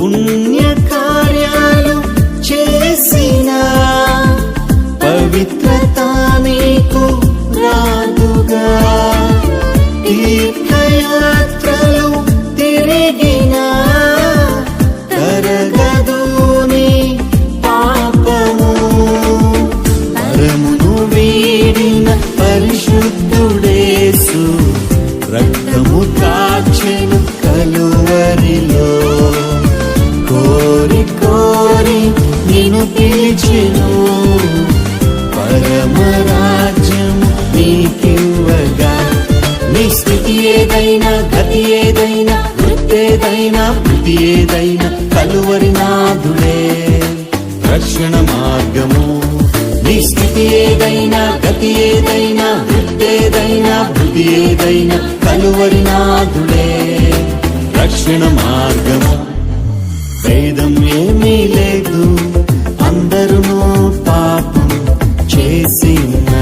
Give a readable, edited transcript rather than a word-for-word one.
పుణ్య కార్యాలు చేసిన పవిత్రత నీకు రాదుగా. తీర్థయాత్రలు తిరిగిన తరగదు నీ పాపము. పరమును వీడిన పరిశుద్ధుడేసు రక్తము కాచెను కలువరిలో. కోరి కోరి నిన్ను పిలిచెను పరమరాజ్యం నీకివ్వగా. నీ స్థితి ఏదైనా, గతి ఏదైనా, వృత్తేదైనా, బుద్ధి ఏదైనా కలువరి నాథుడే రక్షణ మార్గము. నీ స్థితి ఏదైనా, గతి ఏదైనా, వృత్తేదైనా, బుద్ధి ఏదైనా కలువరి నాథుడే రక్షణ మార్గము. భేదం ఏమీ లేదు